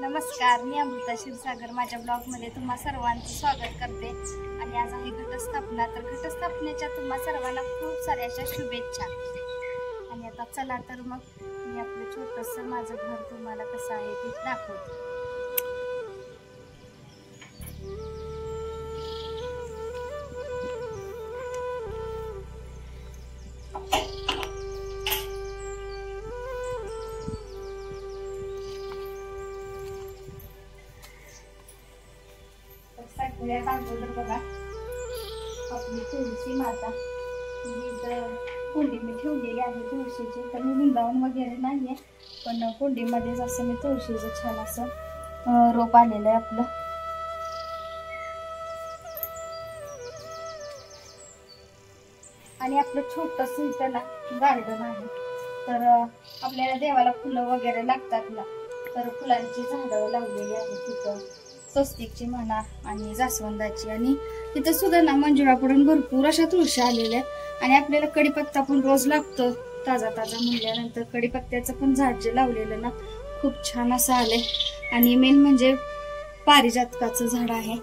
नमस्कार, मी अमृता क्षीरसागर माझ्या ब्लॉगमध्ये तुम्हा सर्वांचं स्वागत करते। आणि आज आहे घटस्थापना, तर घटस्थापनेच्या तुम्हा सर्वांना खूप साऱ्या अशा शुभेच्छा। आणि आता चला तर मग मी आपलं छोटंसं माझं घर तुम्हाला कसं आहे ते दाखवते। सगळ्यात अगोदर बघा आपली तुळशी माता कुंडी मी ठेवलेली आहे तुळशीची। तर मी वृंदावन वगैरे नाहीये, पण कुंडीमध्येच असं मी तुळशीचं छान असं रोप आलेलं आहे आपलं। आणि आपलं छोटंसं इथं ना गार्डन आहे। तर आपल्याला देवाला फुलं वगैरे लागतात ना, तर फुलांची झाडं लावलेली आहेत तिथं, स्वस्तिकची म्हणा आणि जास्वंदाची। आणि तिथं सुद्धा ना मंजुळा पडून भरपूर अशा तुळशी आलेल्या। आणि आपल्याला कडीपत्ता पण रोज लागतो ताजा ताजा म्हणल्यानंतर कडीपत्त्याचं पण झाड जे लावलेलं ना खूप छान असं आलंय। आणि मेन म्हणजे पारिजातकाचं झाड आहे।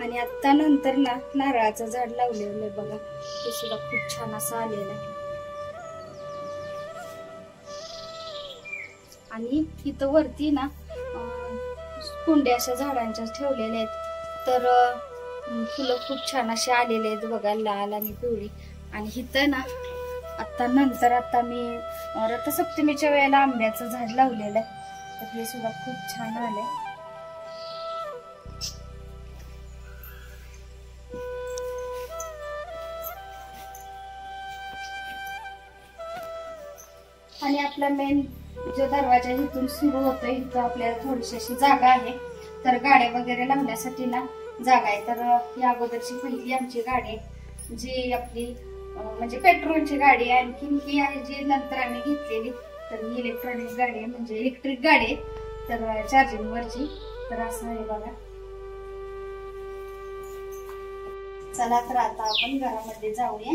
आणि आता नंतर ना नारळाचं झाड लावलेलं आहे बघा, ते सुद्धा खूप छान असं आलेलं आहे। आणि इथं वरती ना कुंड्या अशा झाडांच्या ठेवलेल्या आहेत, तर फुलं खूप छान असे आलेले आहेत बघा, लाल आणि पिवळी। आणि इथं ना आता मी रथसप्तमीच्या वेळेला आंब्याचं झाड लावलेलं आहे, तर हे सुद्धा खूप छान आलंय। आणि आपला मेन जो दरवाजा इथून सुरू होतो, इथं आपल्याला थोडीशी अशी जागा आहे, तर गाड्या वगैरे लावण्यासाठी ना जागा आहे। तर या अगोदरची पहिली आमची गाडी जी आपली म्हणजे पेट्रोलची गाडी आहे, आणखी ही आहे जी नंतर आम्ही घेतलेली, तर ही इलेक्ट्रॉनिक गाडी आहे, म्हणजे इलेक्ट्रिक गाडी आहे, तर चार्जिंग वरची। तर असं आहे बघा। चला तर आता आपण घरामध्ये जाऊया।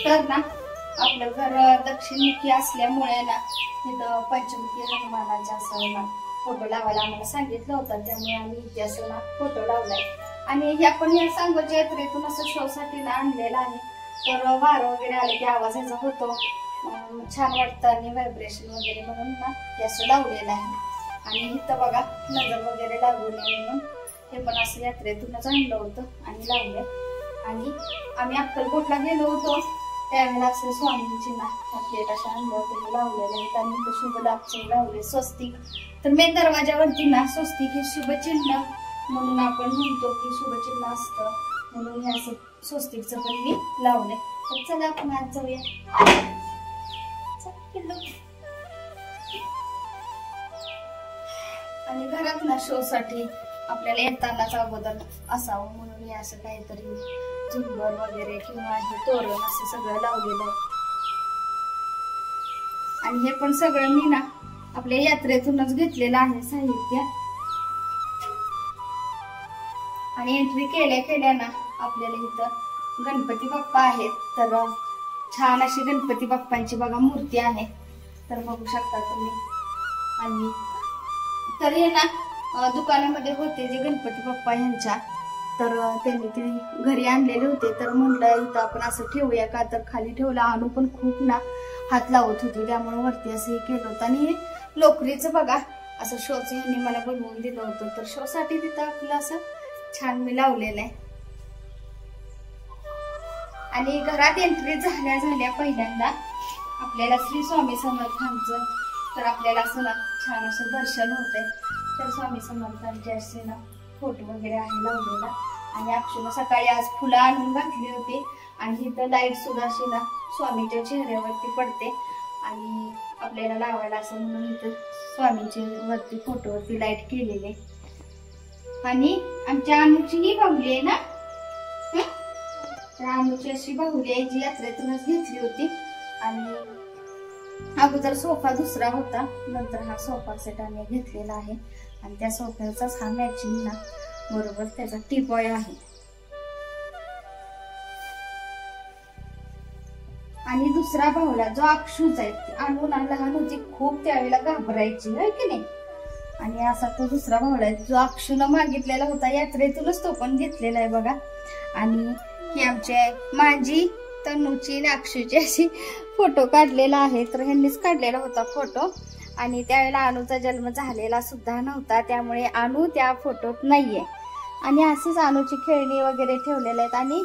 तर ना आपलं घर दक्षिणमुखी असल्यामुळे ना तिथं पंचमुखी हनुमानाचा असं ना फोटो लावायला आम्हाला सांगितलं होतं, त्यामुळे आम्ही इथे असं ना फोटो लावलाय। आणि हे आपण या सांगोच्या यात्रेतून असं शो साठी ना आणलेलं आहे, तर वारं वगैरे आले की आवाज याचा होतो, छान वाटतं आणि व्हायब्रेशन वगैरे म्हणून ना ते असं लावलेलं आहे। आणि इथं बघा नजर वगैरे लागू नये म्हणून हे पण असं यात्रेतूनच आणलं होतं आणि लावलंय। आणि आम्ही अक्कलकोटला गेलो होतो त्यावेळेला असं स्वामींची ना प्लेट अशा आणल्या होत्या लावलेल्या आहेत, आणि शुभ लाभचे लावले स्वस्तिक। तर मेन दरवाजावरती ना स्वस्तिक हे शुभचिन्ह म्हणून आपण म्हणतो की शुभचिन्ह असतं, म्हणून हे असं स्वस्तिकचं पण मी लावलंय। तर चला आपण आज जाऊया। आणि घरात ना शो साठी आपल्याला येतानाच अगोदर असावं म्हणून हे असं काहीतरी झुंबर वगैरे किंवा हे तोरण असं सगळं लावलेलं आहे। आणि हे पण सगळं मी ना आपल्या यात्रेतूनच घेतलेलं आहे साहित्य। आणि एंट्री केल्या ना आपल्याला इथं गणपती बाप्पा आहेत, तर छान अशी गणपती बाप्पांची बघा मूर्ती आहे, तर बघू शकता तुम्ही। आणि तर हे ना दुकानामध्ये होते जे गणपती बाप्पा यांच्या, तर त्यांनी ते घरी आणलेले होते, तर म्हटलं इथं आपण असं ठेवूया का, तर खाली ठेवलं। आणू पण खूप ना हात लावत होते, त्यामुळे वरती असं हे केलं होतं। आणि हे लोकरीचं बघा असं शोचं यांनी मला बनवून दिलं होतं, तर शो साठी तिथं आपलं असं छान मी लावलेलं आहे। आणि घरात एंट्री झाल्या पहिल्यांदा आपल्याला श्री स्वामी समर्थांचं तर आपल्याला असं ना छान असं दर्शन होतंय। तर स्वामी समर्थांचे असे ना फोटो वगैरे आहे लावलेला। आणि अक्षुला सकाळी आज फुलं आणून घातली होती, आणि इथं लाईट सुद्धा अशी ना स्वामीच्या चेहऱ्यावरती पडते, आणि आपल्याला लावायला असं म्हणून इथं स्वामींच्या वरती फोटोवरती लाईट केलेली। आणि आमच्या अनुची ही बाहुली आहे ना, तर अनुची अशी बाहुली आहे जी यात्रेतूनच घेतली होती। आणि अगोदर सोफा दुसरा होता, नंतर हा सोफा सेट आम्ही घेतलेला आहे। आणि त्या सोफ्याचाच हा मॅचिंग ना बरोबर त्याचा टीपॉय आहे. आणि दुसरा भाऊला जो अक्षूच आहे, अनु लहान होती खूप, त्यावेळेला घाबरायची आहे की नाही. आणि असा तो दुसरा भाऊला आहे जो अक्षूला मागितलेला होता यात्रेतूनच, तो पण घेतलेला आहे बघा. आणि ही आमचे माझी तनुची आणि अक्षूची अशी फोटो काढलेला आहे. तर ह्यांनीच काढलेला होता फोटो. आणि त्यावेळेला अनुचा जन्म झालेला सुद्धा नव्हता, त्यामुळे अनु त्या फोटोत नाहीये. आणि असेच अनुची खेळणी वगैरे ठेवलेले आहेत. आणि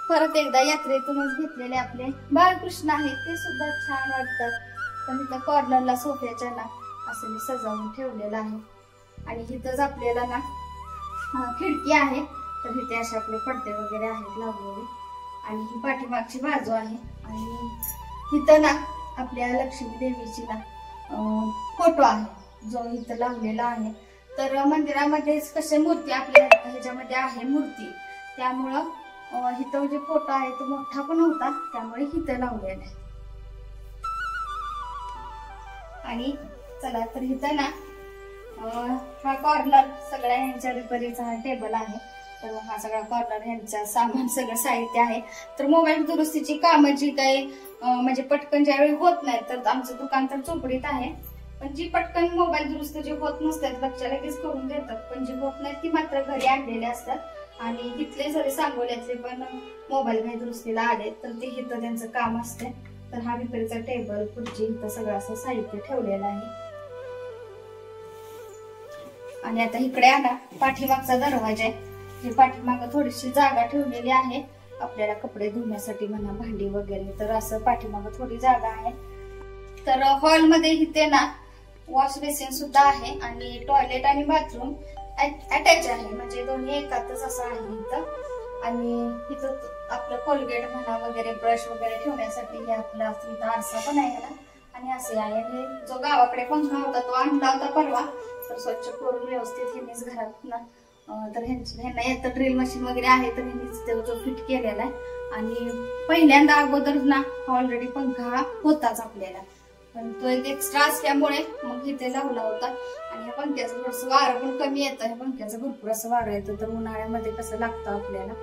परत एकदा यात्रेतूनच घेतलेले आपले बाळकृष्ण आहेत, ते सुद्धा छान वाटतात. पण इथं कॉर्नरला सोफ्याच्या ना असं मी सजावून ठेवलेलं आहे. आणि इथंच आपल्याला ना खिडकी आहे, तर इथे असे आपले पडदे वगैरे आहेत लावलेले. आणि ही पाठीमागची बाजू आहे. आणि इथं ना आपल्या लक्ष्मी देवीची ना फोटो आहे जो इथं लावलेला आहे. तर मंदिरामध्ये कसे मूर्ती आपल्या ह्याच्यामध्ये आहे मूर्ती, त्यामुळं इथं जे फोटो आहे तो मोठा पण होता, त्यामुळे इथं लावलेला आहे. आणि चला तर इथं ना हा कॉर्नर सगळ्या ह्यांच्या रिपेरीचा हा टेबल आहे. तर हा सगळा कॉर्नर ह्यांचा सामान सगळं साहित्य आहे. तर मोबाईल दुरुस्तीची कामं जी काही म्हणजे पटकन ज्यावेळी होत नाही, तर आमचं दुकान तर चोपडीत आहे, पण जी पटकन मोबाईल दुरुस्त जी होत नसतात लक्ष लगेच करून देतात, पण जी होत नाही ती मात्र घरी आणलेले असतात. आणि तिथले जरी सांगोल्यातले पण मोबाईल काही दुरुस्तीला आले तर ते इथं त्यांचं काम असते. तर हा रिपेरीचा टेबल खुर्ची इथं सगळं असं साहित्य ठेवलेलं आहे. आणि आता इकडे आला पाठीमागचा दरवाजा आहे, जी पाठीमाग थोडीशी जागा ठेवलेली आहे आपल्याला कपडे धुण्यासाठी म्हणा, भांडी वगैरे. तर असं पाठीमाग थोडी जागा आहे. तर हॉलमध्ये इथे ना वॉश बेसिन सुद्धा आहे आणि टॉयलेट आणि बाथरूम अटॅच आहे, म्हणजे दोन्ही एकातच असं आहे इथं. आणि इथं आपलं कोलगेट म्हणा वगैरे, ब्रश वगैरे ठेवण्यासाठी हे आपलं इथं आरसा पण आहे ना. आणि असे आहे. आणि जो गावाकडे पंखा होता तो आणला होता परवा, तर स्वच्छ करून व्यवस्थित ह्यांनीच घरात ना, तर ह्यांना येतं ड्रिल मशीन वगैरे आहे, तर ह्यांनीच तो फिट केलेला आहे. आणि पहिल्यांदा अगोदर ना ऑलरेडी पंखा होताच आपल्याला, पण तो एक एक्स्ट्रा असल्यामुळे मग इथे लावला होता. आणि ह्या पंख्याचं थोडंसं वारं पण कमी येतं, ह्या पंख्याचं भरपूर असं वारं येतं, तर उन्हाळ्यामध्ये कसं लागतं आपल्याला.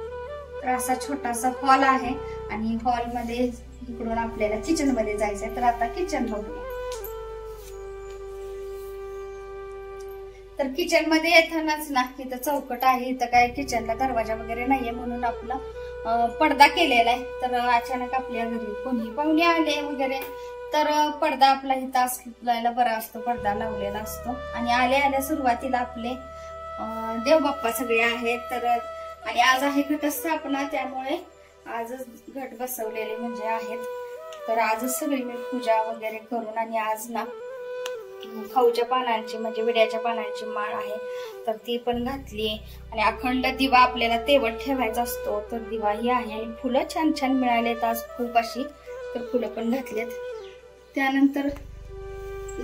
तर असा छोटासा हॉल आहे. आणि हॉलमध्ये इकडून आपल्याला किचन मध्ये जायचंय, तर आता किचन बघूया. तर किचन मध्ये येतानाच ना इथं चौकट आहे, इथं काय किचनला दरवाजा वगैरे नाहीये म्हणून आपला पडदा केलेला आहे. तर अचानक आपल्या घरी कोणी पाहुणे आले वगैरे तर पडदा आपला इथं असलेला बरा असतो, पडदा लावलेला असतो. आणि आल्या आल्या सुरुवातीला आपले देव बाप्पा सगळे आहेत. तर आणि आज आहे घटस्थापना, त्यामुळे आजच घट बसवलेले म्हणजे आहेत. तर आजच सगळी मी पूजा वगैरे करून, आणि आज ना खाऊच्या पानांची म्हणजे विड्याच्या पानांची माळ आहे तर ती पण घातली. आणि अखंड दिवा आपल्याला तेवत ठेवायचा असतो, तर दिवा ही आहे. आणि फुलं छान छान मिळालेत आज खूप अशी, तर फुलं पण घातलीत. त्यानंतर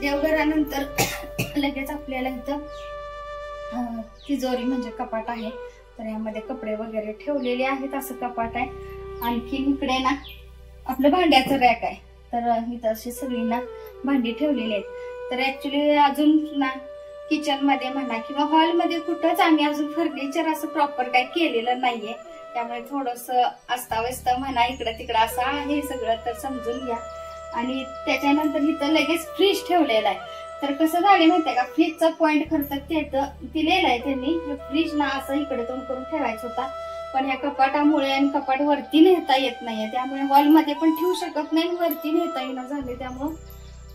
देवघरानंतर लगेच आपल्याला इथं तिजोरी म्हणजे कपाट आहे, तर यामध्ये कपडे वगैरे ठेवलेले आहेत असं कपाट आहे. आणखी इकडे ना आपलं भांड्याचं रॅक आहे, तर इथं अशी सगळी ना भांडी ठेवलेली आहेत. तर ऍक्च्युली अजून ना किचन मध्ये म्हणा किंवा हॉल मध्ये कुठंच आम्ही अजून फर्निचर असं प्रॉपर काय केलेलं नाहीये, त्यामुळे थोडस अस्ताव्यस्त म्हणा इकडं तिकडं असं आहे सगळं, तर समजून घ्या. आणि त्याच्यानंतर इथं लगेच फ्रीज ठेवलेला आहे. तर कसं झालं माहितीये का, फ्रीजचा पॉइंट खरं तर दिलेला आहे त्यांनी, फ्रीज ना असं इकडे तोंड करून ठेवायचा होता, पण ह्या कपाटामुळे आणि कपाट वरती नेता येत नाहीये, त्यामुळे हॉलमध्ये पण ठेवू शकत नाही, वरती नेता येणं झाले, त्यामुळं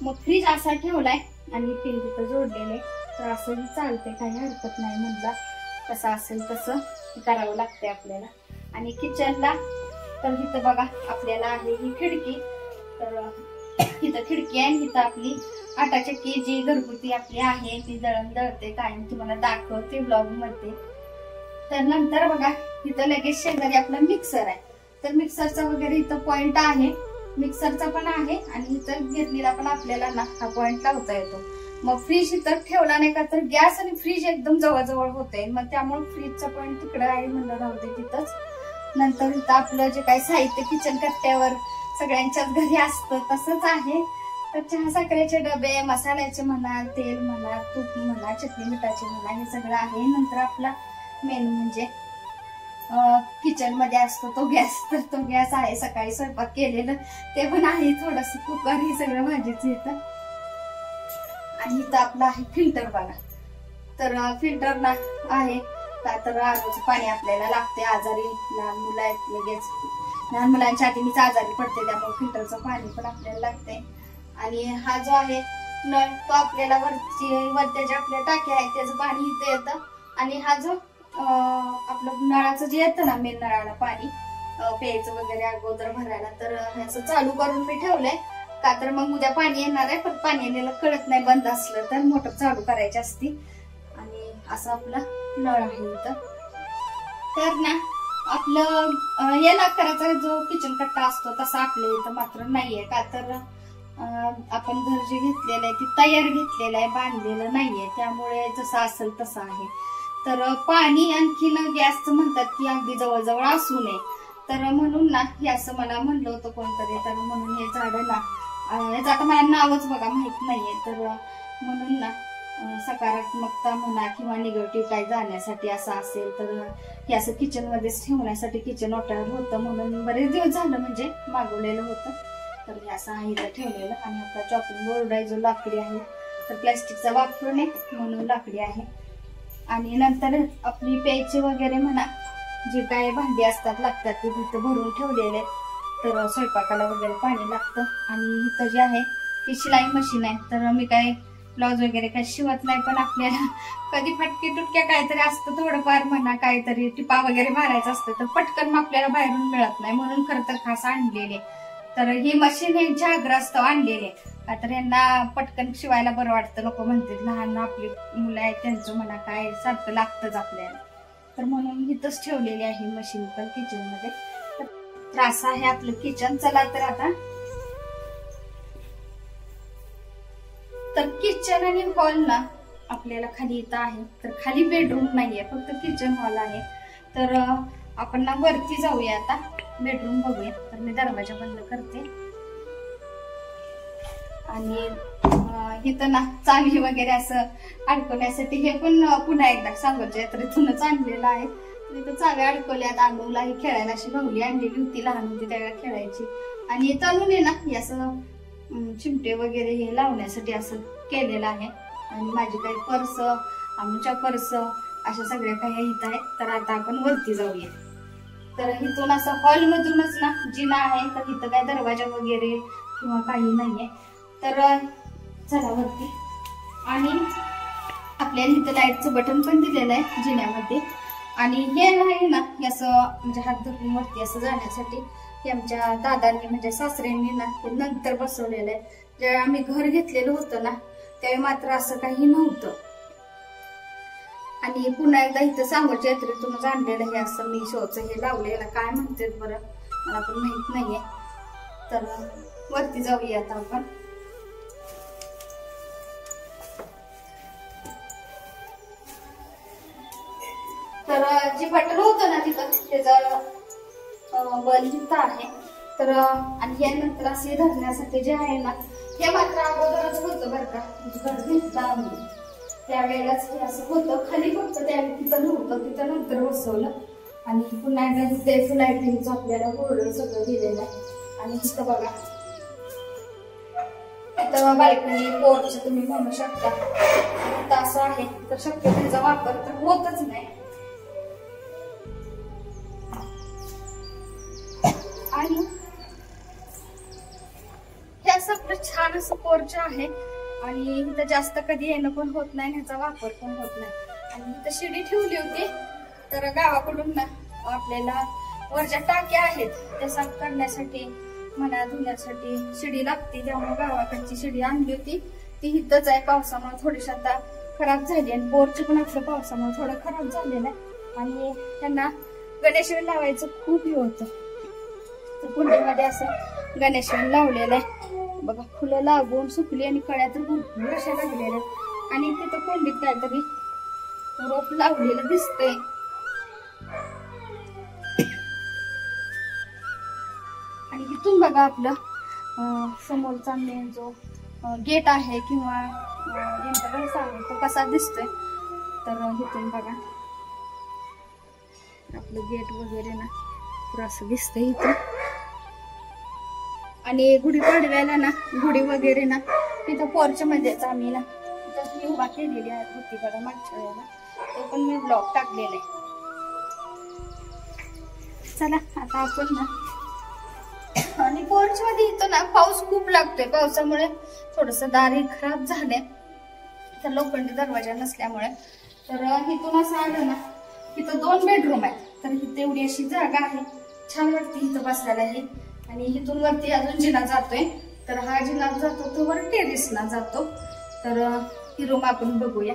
मग फ्रीज असा ठेवलाय आणि पिन तिथं जोडलेले. तर असंही चालते, काही हरकत नाही, म्हटलं कसं असेल तसं करावं लागते आपल्याला. आणि किचनला तर इथं बघा आपल्याला आहे ही खिडकी, तर इथं खिडकी आहे. इथं आपली आटा चक्की जी घरगुती आपली आहे ती दळण दळते, कायम तुम्हाला दाखवते ब्लॉग मध्ये. तर नंतर बघा इथं लगेच शेजारी आपला मिक्सर आहे, तर मिक्सरचा वगैरे इथं पॉइंट आहे, मिक्सरचा पण आहे. आणि इथं गिरणीला पण आपल्याला ना हा पॉइंट लावता येतो. मग फ्रीज इथं ठेवला नाही का तर गॅस आणि फ्रीज एकदम जवळजवळ होते, मग त्यामुळे फ्रीजचा पॉइंट तिकडे आहे म्हणलं राहू दे तिथंच. नंतर इथं आपलं जे काही साहित्य किचन कट्ट्यावर सगळ्यांच्याच घरी असतं तसंच आहे. तर चहा साखरेचे डबे, मसाल्याचे म्हणा, तेल म्हणा, तूप म्हणा, चटणी मिठाचे म्हणा, हे सगळं आहे. नंतर आपला मेन म्हणजे किचन मध्ये असतो तो गॅस, तर तो गॅस आहे. सकाळी स्वयंपाक केलेलं ते पण आहे, थोडस कुकर हे सगळं भाजीच येतं. आणि इथं आपलं आहे फिल्टर बघा. तर फिल्टर ना आहे का तर आरोचं पाणी आपल्याला लागते. आजारी लहान मुलं आहेत, लगेच लहान मुलांच्या आधी मीच आजारी पडते, त्यामुळे फिल्टरचं पाणी पण आपल्याला लागते. आणि हा जो आहे नळ तो आपल्याला वरच्या जे आपल्या टाकी आहेत त्याचं पाणी इथं येतं. आणि हा जो आपलं नळाचं जे येतं ना मेन नळाला पाणी प्यायचं वगैरे अगोदर भरायला, तर ह्याचं चालू करून मी ठेवलंय का तर मग उद्या पाणी येणार आहे, पण पाणी येण्याला कळत नाही बंद असलं तर मोटर चालू करायची असती. आणि असं आपलं नळ आहे इथं. तर ना आपलं या लाकडाचा जो किचन कट्टा असतो तसा आपल्या इथं मात्र नाहीये, का तर आपण घर जे घेतलेलं आहे ते तयार घेतलेलं आहे, बांधलेलं नाहीये, त्यामुळे जसं असेल तसं आहे. तर पाणी आणखीन गॅसचं म्हणतात की अगदी जवळजवळ असू नये, तर म्हणून ना हे असं मला म्हणलं होतं कोणतरी, तर म्हणून हे झाडं ना याचं आता मला नावच बघा माहित नाहीये, तर म्हणून ना सकारात्मकता म्हणा किंवा निगेटिव्ह काय जाण्यासाठी असं असेल तर हे असं किचन मध्येच ठेवण्यासाठी किचन ओटावर होतं, म्हणून बरेच दिवस झालं म्हणजे मागवलेलं होतं. तर हे असं आहे इथं ठेवलेलं. आणि आपला चॉपिंग बोर्ड आहे जो लाकडी आहे, तर प्लॅस्टिकचा वापरू नये म्हणून लाकडी आहे. आणि नंतर आपली प्यायची वगैरे म्हणा जे काय भांडी असतात लागतात ते तिथं भरून ठेवलेले, तर स्वयंपाकाला वगैरे पाणी लागतं. आणि इथं जे आहे ती शिलाई मशीन आहे, तर मी काय ब्लाउज वगैरे काही शिवत नाही, पण आपल्याला कधी फटके तुटक्या काहीतरी असतं थोडंफार म्हणा, काहीतरी टिपा वगैरे मारायचं असतं, तर पटकन आपल्याला बाहेरून मिळत नाही, म्हणून खरं तर खास आणलेले. तर ही मशीन यांच्या आग्रहास्तव आणलेले, तर यांना पटकन शिवायला बरं वाटतं. लोक म्हणतात लहान आपली मुलं आहेत त्यांचं म्हणा काय सारखं लागतंच आपल्याला, तर म्हणून इथंच ठेवलेली आहे मशीन पण किचन मध्ये. तर असं आहे आपलं किचन. चला तर आता तर किचन आणि हॉल ना आपल्याला खाली इथं आहे, तर खाली बेडरूम नाहीये, फक्त किचन हॉल आहे. तर आपण ना वरती जाऊया आता, बेडरूम बघूया. तर मी दरवाजा बंद करते. आणि इथं ना चावी वगैरे असं अडकवण्यासाठी हे पण पुन्हा एकदा सांगोलच्या यात्रेतूनच आणलेलं आहे. तिथं चावी अडकवल्यात. अनुला ही खेळायला अशी भावली आणलेली होती, लहान होती त्यावेळेला खेळायची. आणि तनुने ना हे असं चिमटे वगैरे हे लावण्यासाठी असं केलेलं आहे. आणि माझी काही पर्स, अनुच्या पर्स अशा सगळ्या काही इथं आहेत. तर आता आपण वरती जाऊया. तर इथून असं हॉल मधूनच ना जिना आहे, तर इथं काय दरवाजा वगैरे किंवा काही नाहीये. तर चला वरती. आणि आपल्याला इथं लाईटचं बटन पण दिलेलं आहे जिन्यामध्ये. आणि हे आहे ना असं म्हणजे हात धरून वरती असं जाण्यासाठी हे आमच्या दादांनी म्हणजे सासऱ्यांनी ना हे नंतर बसवलेलं आहे. जेव्हा आम्ही घर घेतलेलं होतं ना त्यावेळी मात्र असं काही नव्हतं. आणि पुन्हा एकदा इथं सांगोलच्या यात्रेतूनच आणलेलं हे असं मी शोचं हे लावलेलं, काय म्हणतात बरं मला पण माहित नाहीये. तर वरती जाऊया आता आपण. तर जे बटन होतं ना तिथं त्याचं बल इथं आहे. तर आणि यानंतर असे धरण्यासाठी जे आहे ना हे मात्र अगोदरच होतं बरं का, घर घेतलं आम्ही त्यावेळेलाच हे असं होतं. खाली फक्त त्यावेळी तिथं नव्हतं, तिथं नंतर बसवलं. आणि पुन्हा एकदा तिथे लाईटिंगचं आपल्याला बोर्ड सगळं दिलेलं आहे. आणि इथं बघा इथं बाल्कनी पोर्च तुम्ही म्हणू शकता, इथं असं आहे. तर शक्य त्याचा वापर तर होतच नाही. आणि हे असं आपलं छान असं पोर्च आहे. आणि इथं जास्त कधी येणं पण होत नाही, ह्याचा वापर पण होत नाही. आणि इथं शिडी ठेवली होती, तर गावाकडून ना आपल्याला वरच्या टाक्या आहेत त्या साफ करण्यासाठी म्हणा धुण्यासाठी शिडी लागते, त्यामुळे गावाकडची शिडी आणली होती. ती इथंच आहे. पावसामुळे थोडीशी आता खराब झाली आणि पोर्च पण आपलं पावसामुळे थोडं खराब झालेलं आहे. आणि त्यांना गणेशवेल लावायचं खूप हे होतं, तर कुंडीमध्ये असं गणेशवेल लावलेलं आहे बघा. फुलं लागून सुकली आणि कळ्या तर भरपूर अशा लागलेल्या. आणि तिथं कुंडीत काहीतरी रोप लावलेलं दिसतंय. आणि इथून बघा आपलं समोरचा मेन जो गेट आहे किंवा सांगतो तो कसा दिसतोय. तर इथून बघा आपलं गेट वगैरे ना पुरं असं दिसतंय इथं. आणि गुढीपाडव्याला ना गुढी वगैरे ना तिथं पोर्च मध्येच आम्ही ना तिथं मी उभा केलेली होती बघा मागच्या वेळेला. तो पण मी ब्लॉग टाकलेला आहे. चला आता आपण ना आणि पोर्च मध्ये इथं ना पाऊस खूप लागतोय. पावसामुळे थोडस दारी खराब झाले तर लोखंडी दरवाजा नसल्यामुळे. तर इथून असं आलं ना इथं 2 बेडरूम आहेत. तर इथे एवढी अशी जागा आहे. छान वाटते इथं बसायला ही. आणि इथून वरती अजून जिना जातोय. तर हा जिना जातो तो वर टेरेसला जातो. तर ही रूम आपण बघूया.